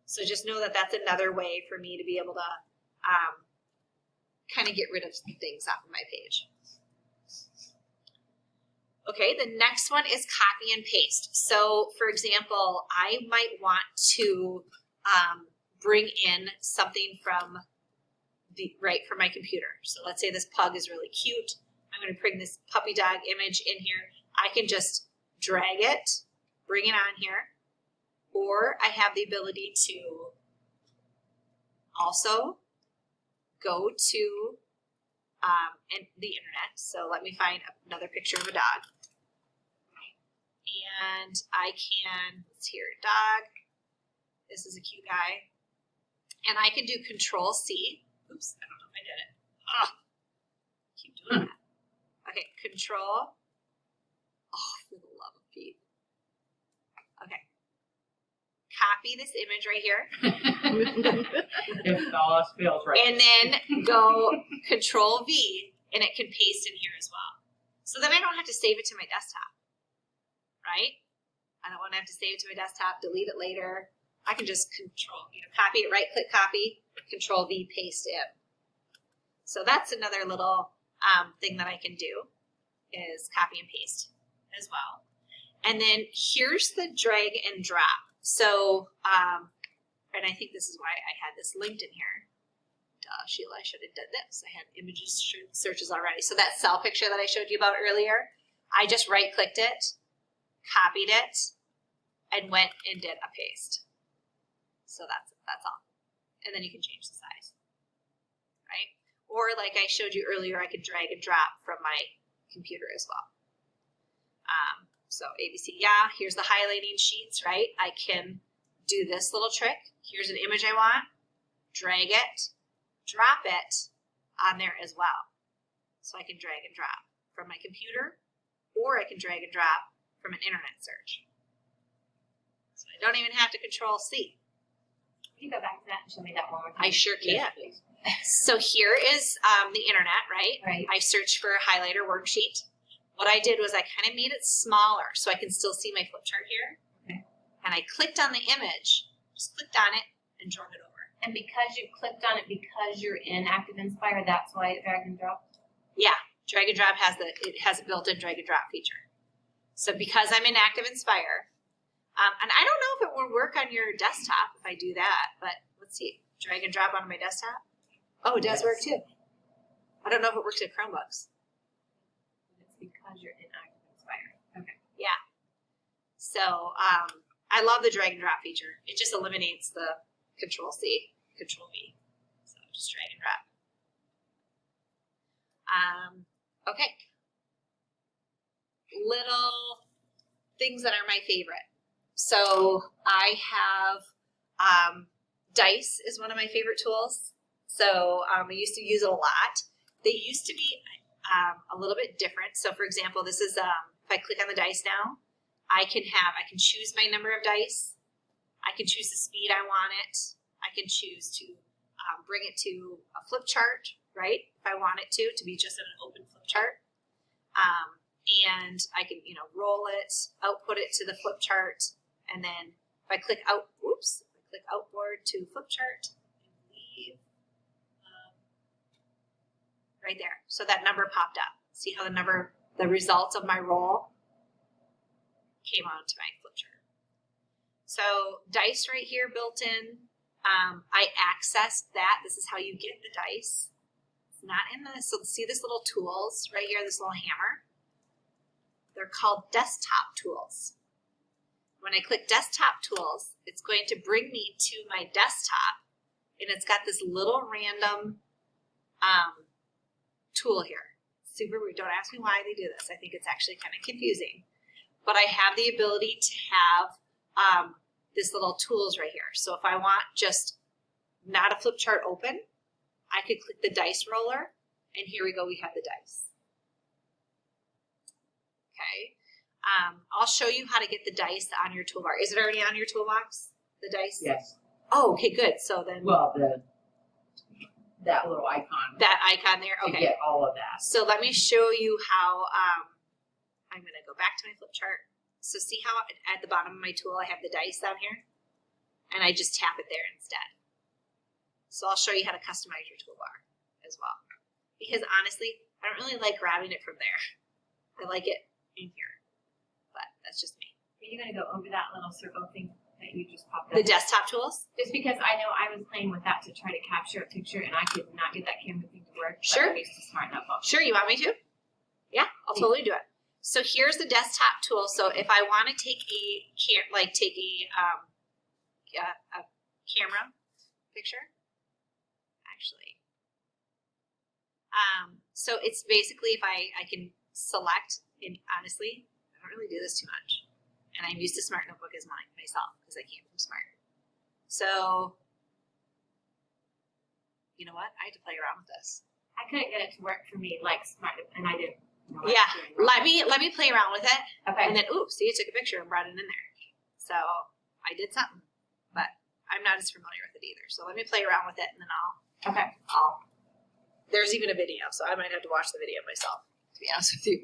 Speaker 1: So just know that that's another way for me to be able to kind of get rid of some things off of my page. Okay, the next one is copy and paste. So for example, I might want to bring in something from from my computer. So let's say this pug is really cute. I'm going to bring this puppy dog image in here. I can just drag it, bring it on here. Or I have the ability to also go to the internet. So let me find another picture of a dog. And I can, let's hear a dog. This is a cute guy. And I can do Control C. Oops, I don't know if I did it. Oh, keep doing that. Okay, Control. Oh, for the love of Pete. Okay. Copy this image right here.
Speaker 4: If all else fails, right?
Speaker 1: And then go Control V, and it can paste in here as well. So then I don't have to save it to my desktop, right? I don't want to have to save it to my desktop, delete it later. I can just copy it, right click copy, Control V, paste in. So that's another little thing that I can do is copy and paste as well. And then here's the drag and drop. So, and I think this is why I had this linked in here. Duh, Sheila, I should have done this. I had images searches already. So that cell picture that I showed you about earlier, I just right-clicked it, copied it, and went and did a paste. So that's all. And then you can change the size, right? Or like I showed you earlier, I could drag and drop from my computer as well. So ABC, yeah, here's the highlighting sheets, right? I can do this little trick. Here's an image I want, drag it, drop it on there as well. So I can drag and drop from my computer, or I can drag and drop from an internet search. So I don't even have to Control C.
Speaker 5: Can you go back to that and show me that one more time?
Speaker 1: I sure can.
Speaker 4: Yes, please.
Speaker 1: So here is the internet, right?
Speaker 5: Right.
Speaker 1: I searched for a highlighter worksheet. What I did was I kind of made it smaller so I can still see my flip chart here.
Speaker 5: Okay.
Speaker 1: And I clicked on the image, just clicked on it, and drug it over.
Speaker 5: And because you clicked on it because you're in ActivInspire, that's why it drag and dropped?
Speaker 1: Yeah, drag and drop has a built-in drag and drop feature. So because I'm in ActivInspire, and I don't know if it will work on your desktop if I do that, but let's see, drag and drop onto my desktop. Oh, it does work too. I don't know if it works at Chromebooks.
Speaker 5: Because you're in ActivInspire. Okay.
Speaker 1: Yeah. So I love the drag and drop feature. It just eliminates the Control C, Control V. So just drag and drop. Okay. Little things that are my favorite. So I have Dice is one of my favorite tools. So I used to use it a lot. They used to be a little bit different. So for example, this is, if I click on the dice now, I can choose my number of dice. I can choose the speed I want it. I can choose to bring it to a flip chart, right? If I want it to be just an open flip chart. And I can, roll it, output it to the flip chart. And then if I click click outboard to flip chart and leave right there. So that number popped up. See how the results of my roll came onto my flip chart. So dice right here built in. I accessed that. This is how you get the dice. It's not in this. So see this little tools right here, this little hammer? They're called desktop tools. When I click desktop tools, it's going to bring me to my desktop, and it's got this little random tool here. Super weird. Don't ask me why they do this. I think it's actually kind of confusing. But I have the ability to have this little tools right here. So if I want just not a flip chart open, I could click the dice roller, and here we go, we have the dice. Okay. I'll show you how to get the dice on your toolbar. Is it already on your toolbox, the dice?
Speaker 4: Yes.
Speaker 1: Oh, okay, good. So then.
Speaker 4: Well, that little icon.
Speaker 1: That icon there,
Speaker 4: To
Speaker 1: okay.
Speaker 4: get all of that.
Speaker 1: So let me show you how, I'm going to go back to my flip chart. So see how at the bottom of my tool I have the dice down here? And I just tap it there instead. So I'll show you how to customize your toolbar as well. Because honestly, I don't really like grabbing it from there. I like it in here. But that's just me.
Speaker 5: Are you going to go over that little circle thing that you just popped up?
Speaker 1: The desktop tools?
Speaker 5: Just because I know I was playing with that to try to capture a picture and I could not get that camera thing to work.
Speaker 1: Sure.
Speaker 5: But I used to smarten up.
Speaker 1: Sure, you want me to? Yeah, I'll totally do it. So here's the desktop tool. So if I want to take a camera picture, actually, so it's basically if I can select, and honestly, I don't really do this too much, and I'm used to Smart Notebook as myself because I came from Smart. So you know what? I had to play around with this.
Speaker 5: I couldn't get it to work for me like smart, and I didn't.
Speaker 1: Yeah, let me play around with it,
Speaker 5: Okay.
Speaker 1: and then ooh, see, I took a picture and brought it in there. So I did something, but I'm not as familiar with it either. So let me play around with it, and then I'll. There's even a video, so I might have to watch the video myself. To be honest with you.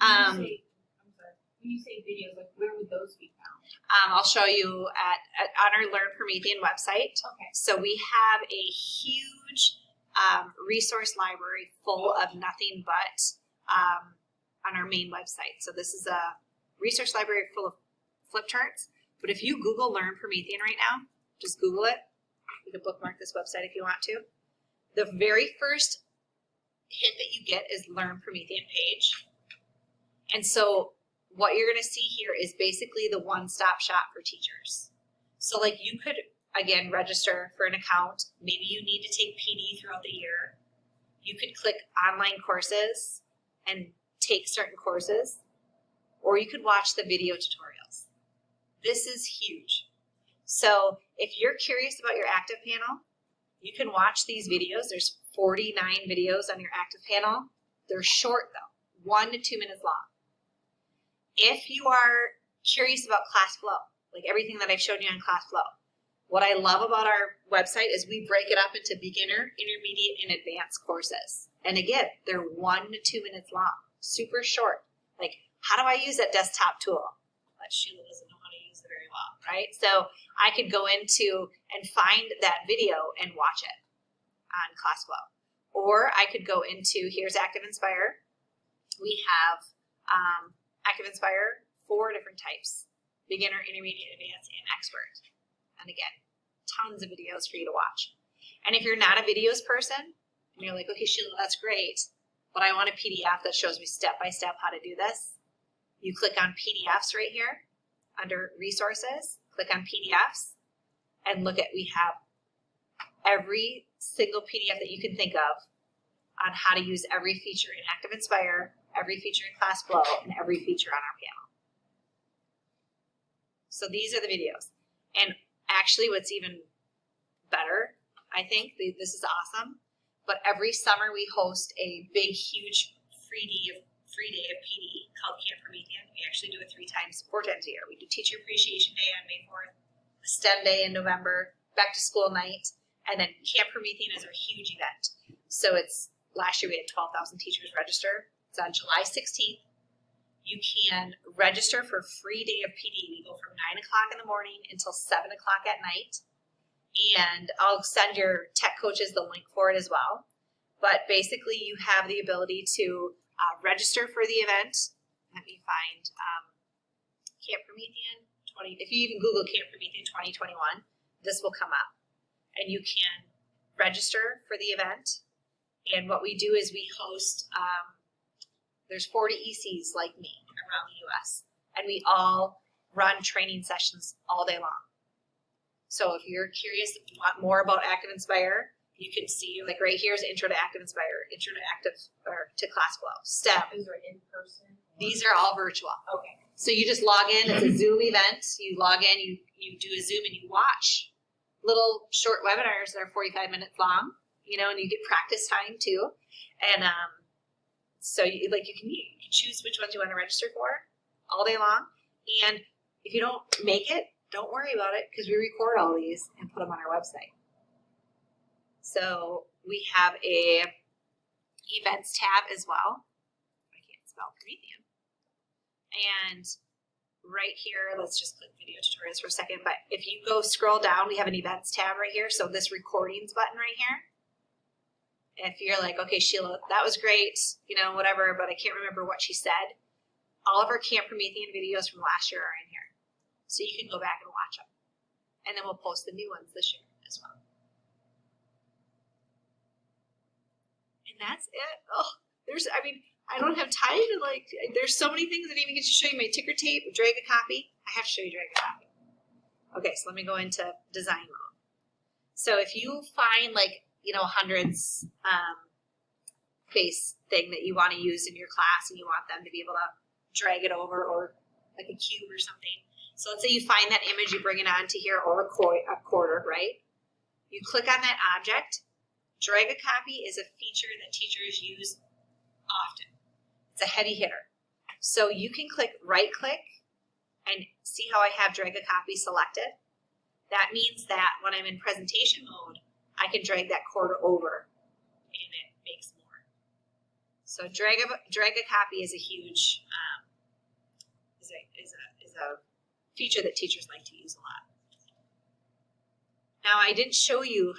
Speaker 7: I'm sorry. When you say videos, like where would those be found?
Speaker 1: I'll show you on our LearnPromethean website.
Speaker 7: Okay.
Speaker 1: So we have a huge resource library full of nothing but on our main website. So this is a resource library full of flip charts. But if you Google LearnPromethean right now, just Google it. You can bookmark this website if you want to. The very first hit that you get is LearnPromethean page. And so what you're going to see here is basically the one-stop shop for teachers. So like you could, again, register for an account. Maybe you need to take PD throughout the year. You could click online courses and take certain courses, or you could watch the video tutorials. This is huge. So if you're curious about your active panel, you can watch these videos. There's 49 videos on your active panel. They're short though, 1 to 2 minutes long. If you are curious about ClassFlow, like everything that I've shown you on ClassFlow, what I love about our website is we break it up into beginner, intermediate, and advanced courses. And again, they're 1 to 2 minutes long, super short. Like, how do I use that desktop tool? But Sheila doesn't know how to use it very well, right? So I could go into and find that video and watch it on ClassFlow. Or I could go into, here's ActivInspire. We have ActivInspire, 4 different types: beginner, intermediate, advanced, and expert. And again, tons of videos for you to watch. And if you're not a videos person, and you're like, okay, Sheila, that's great, but I want a PDF that shows me step-by-step how to do this, you click on PDFs right here under resources, click on PDFs, and look at, we have every single PDF that you can think of on how to use every feature in ActivInspire, every feature in ClassFlow, and every feature on our panel. So these are the videos. And Actually, what's even better, I think, this is awesome, but every summer we host a big, huge free day of PD called Camp Promethean. We actually do it 4 times a year. We do Teacher Appreciation Day on May 4th, STEM Day in November, back to school night, and then Camp Promethean is our huge event. So last year we had 12,000 teachers register. It's on July 16th. You can register for a free day of PD. We go from 9 o'clock in the morning until 7 o'clock at night. And I'll send your tech coaches the link for it as well. But basically you have the ability to register for the event. Let me find Camp Promethean 20. If you even Google Camp Promethean 2021, this will come up. And you can register for the event. And what we do is we host, there's 40 ECs like me around the US. And we all run training sessions all day long. So if you're curious, if you want more about ActivInspire, you can see, like right here is Intro to ActivInspire, Intro to ClassFlow, STEM.
Speaker 7: These are in person?
Speaker 1: These are all virtual.
Speaker 7: Okay.
Speaker 1: So you just log in, it's a Zoom event. You log in, you do a Zoom and you watch little short webinars that are 45 minutes long, and you get practice time too. And so you can choose which ones you want to register for all day long. And if you don't make it, don't worry about it because we record all these and put them on our website. So we have a events tab as well. I can't spell Promethean. And right here, let's just click video tutorials for a second. But if you go scroll down, we have an events tab right here. So this recordings button right here. If you're like, okay, Sheila, that was great, whatever, but I can't remember what she said. All of our Camp Promethean videos from last year are in here. So you can go back and watch them. And then we'll post the new ones this year as well. And that's it. Oh, I don't have time to there's so many things. I didn't even get to show you my ticker tape, drag a copy. I have to show you drag a copy. Okay, so let me go into design mode. So if you find hundreds face thing that you want to use in your class and you want them to be able to drag it over or like a cube or something. So let's say you find that image, you bring it onto here or a quarter, right? You click on that object. Drag a copy is a feature that teachers use often. It's a heavy hitter. So you can right click and see how I have drag a copy selected. That means that when I'm in presentation mode, I can drag that quarter over and it makes more. So drag a copy is a huge, is a feature that teachers like to use a lot. Now I didn't show you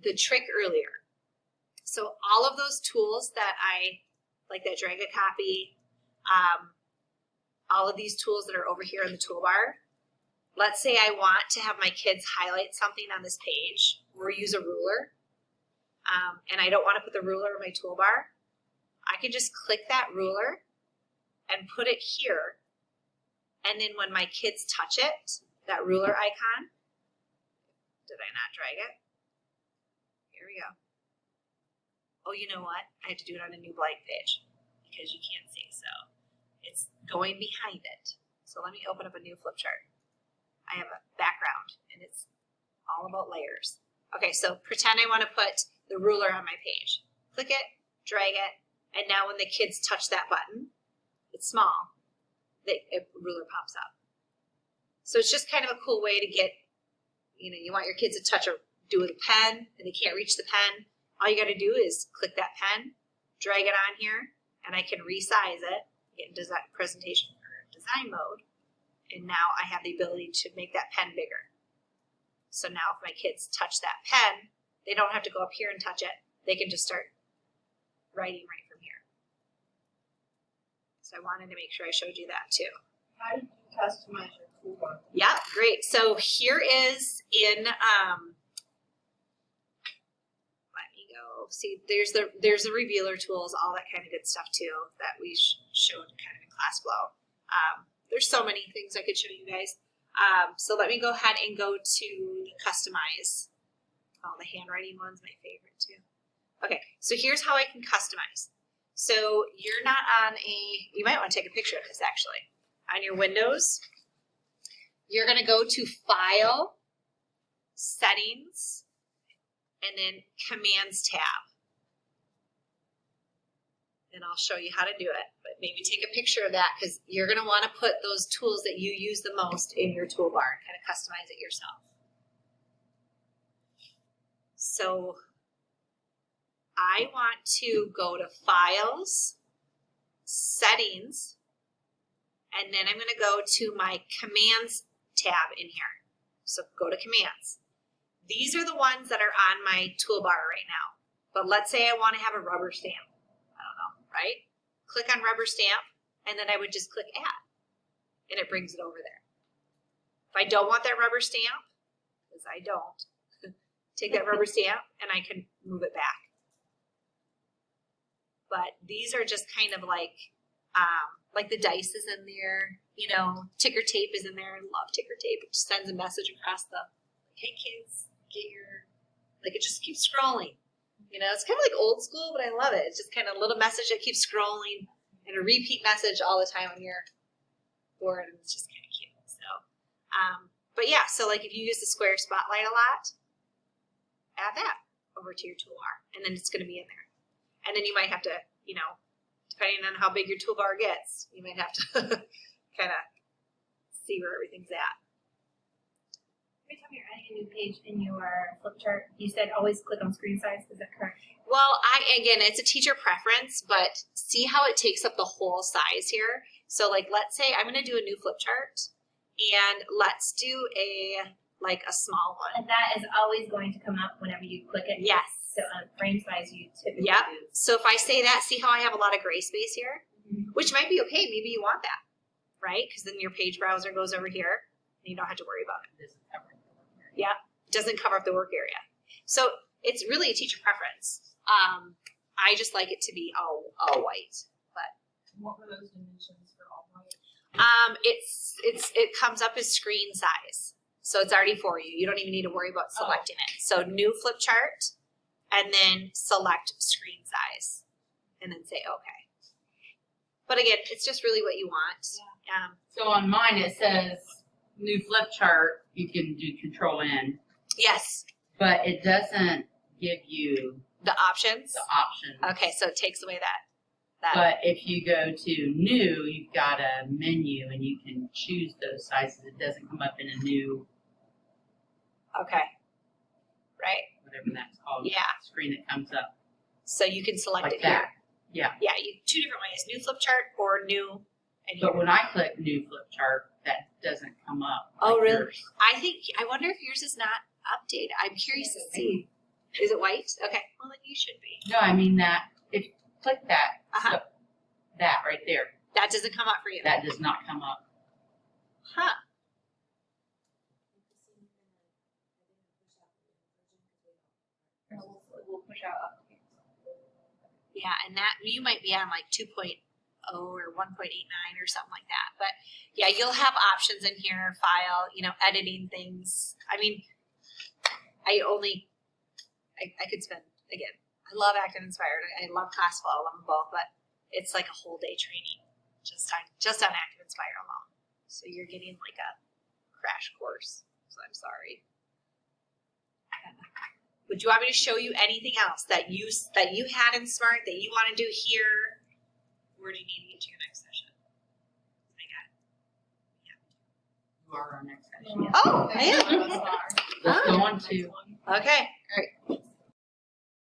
Speaker 1: the trick earlier. So all of those tools that like that drag a copy, all of these tools that are over here in the toolbar, let's say I want to have my kids highlight something on this page or use a ruler, and I don't want to put the ruler in my toolbar. I can just click that ruler and put it here. And then when my kids touch it, that ruler icon, did I not drag it? Here we go. Oh, you know what? I have to do it on a new blank page because you can't see, so it's going behind it. So let me open up a new Flipchart. I have a background and it's all about layers. Okay, so pretend I want to put the ruler on my page. Click it, drag it, and now when the kids touch that button, it's small, the ruler pops up. So it's just kind of a cool way to get, you want your kids to touch or do with a pen and they can't reach the pen. All you got to do is click that pen, drag it on here, and I can resize it, get in presentation or design mode. And now I have the ability to make that pen bigger. So now if my kids touch that pen, they don't have to go up here and touch it. They can just start writing right from here. So I wanted to make sure I showed you that too.
Speaker 7: How did you customize your toolbar?
Speaker 1: Yeah, great. So here is in, let me go. See, there's the revealer tools, all that kind of good stuff too that we showed kind of in ClassFlow. There's so many things I could show you guys. So let me go ahead and go to the customize. Oh, the handwriting one's my favorite too. Okay, so here's how I can customize. So you're not on you might want to take a picture of this actually. On your Windows, you're going to go to File, Settings, and then Commands tab. And I'll show you how to do it, but maybe take a picture of that because you're going to want to put those tools that you use the most in your toolbar and kind of customize it yourself. So I want to go to Files, Settings, and then I'm going to go to my Commands tab in here. So go to Commands. These are the ones that are on my toolbar right now. But let's say I want to have a rubber stamp. I don't know, right? Click on rubber stamp, and then I would just click Add, and it brings it over there. If I don't want that rubber stamp, because I don't, take that rubber stamp, and I can move it back. But these are just kind of like the dice is in there, you know, ticker tape is in there. I love ticker tape. It just sends a message across the, hey kids, get your, like it just keeps scrolling. You know, it's kind of like old school, but I love it. It's just kind of a little message that keeps scrolling and a repeat message all the time on your board, and it's just kind of cute. So, but yeah, so like if you use the square spotlight a lot, add that over to your toolbar, and then it's going to be in there. And then you might have to, you know, depending on how big your toolbar gets, you might have to kind of see where everything's at.
Speaker 5: Every time you're adding a new page in your Flipchart, you said always click on screen size. Is that correct?
Speaker 1: Well, again, it's a teacher preference, but see how it takes up the whole size here. So like, let's say I'm going to do a new Flipchart, and let's do a small one.
Speaker 5: And that is always going to come up whenever you click it.
Speaker 1: Yes.
Speaker 5: So on frame size, you typically
Speaker 1: Yep.
Speaker 5: do.
Speaker 1: So if I say that, see how I have a lot of gray space here? Which might be okay. Maybe you want that, right? Because then your page browser goes over here, and you don't have to worry about it. Yeah, it doesn't cover up the work area. So it's really a teacher preference. I just like it to be all white. But
Speaker 2: What were those dimensions for all white?
Speaker 1: it comes up as screen size. So it's already for you. You don't even need to worry about selecting it. So new flip chart, and then select screen size, and then say okay. But again, it's just really what you want.
Speaker 4: So on mine it says new flip chart. You can do Control N,
Speaker 1: Yes,
Speaker 4: but it doesn't give you
Speaker 1: the options.
Speaker 4: the option.
Speaker 1: Okay, so it takes away that.
Speaker 4: But if you go to new, you've got a menu and you can choose those sizes. It doesn't come up in a new,
Speaker 1: Okay. Right.
Speaker 4: whatever that's called,
Speaker 1: Yeah.
Speaker 4: screen that comes up
Speaker 1: So you can select
Speaker 4: like
Speaker 1: it
Speaker 4: that.
Speaker 1: here.
Speaker 4: Yeah.
Speaker 1: Yeah, two different ways: new flip chart or new. And
Speaker 4: But
Speaker 1: here.
Speaker 4: when I click new flip chart, that doesn't come up.
Speaker 1: Oh,
Speaker 4: like
Speaker 1: really?
Speaker 4: yours.
Speaker 1: I wonder if yours is not updated. I'm curious to see. Is it white? Okay. Well, then you should be.
Speaker 4: No, I mean that. If click that,
Speaker 1: Uh-huh.
Speaker 4: so that right there,
Speaker 1: That doesn't come up for you.
Speaker 4: that does not come up.
Speaker 1: Huh.
Speaker 6: We'll push out updates.
Speaker 1: Yeah, and that you might be on like 2.0 or 1.89 or something like that. But yeah, you'll have options in here, file, editing things. I mean, I could spend, again, I love ActivInspire. I love Classiful. I love them both, but it's like a whole day training just on ActivInspire alone. So you're getting like a crash course. So I'm sorry. Would you want me to show you anything else that you had in Smart that you want to do here? Where do you need to get to your next session?
Speaker 4: You are our next session.
Speaker 1: Oh, I am.
Speaker 4: Let's go on to
Speaker 1: Okay. All right.